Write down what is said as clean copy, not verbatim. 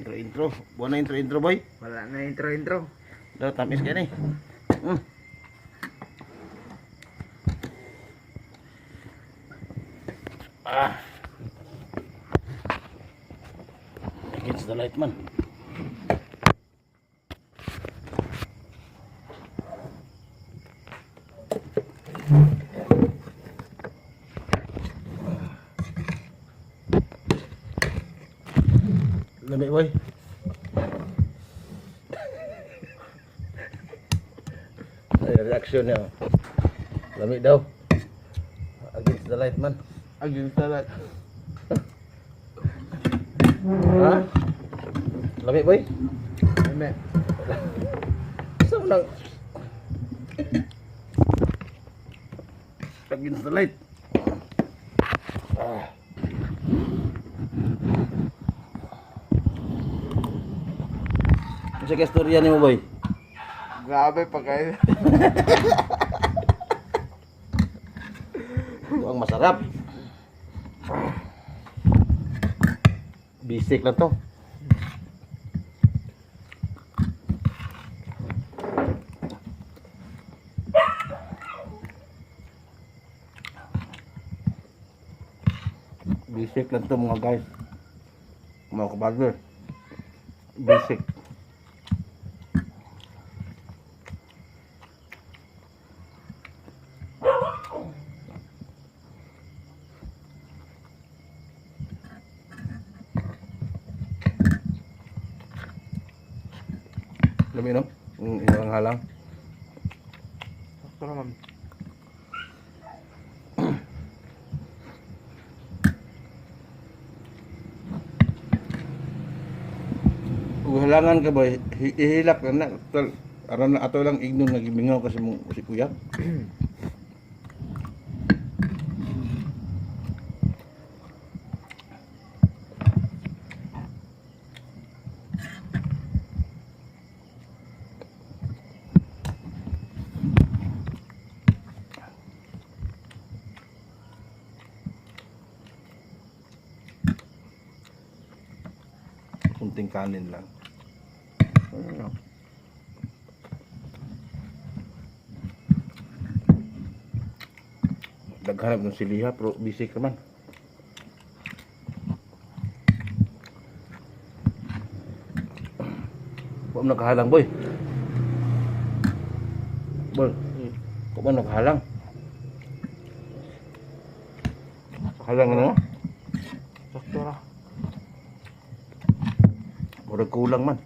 intro. Buwan na intro boy. Wala na intro. Daw tamis ka ni. Against the light man. Lami boy. Ay, reaction niya. Lami daw. Against the light man. Against the light. Ha? Lami boy. Lami. Saan lang? Against the light. Sa kastorya ni mo boy. Grabe pa kayo. Ito ang masarap. Bisik lang to. Bisik lang to mga guys. Mga kabarber. Bisik. Lami no? Yung halang. Sakto naman. Halangan ka ba? Ihilak na na. Aram na ato lang ignon nagimingaw kasi mo si kuya. Kunting kanin lang. Daghanap ng siliha pero bisik naman. Huwag mo nakahalang boy. Boy, huwag mo nakahalang. Halang ano? Sakto na. Murag kulang man.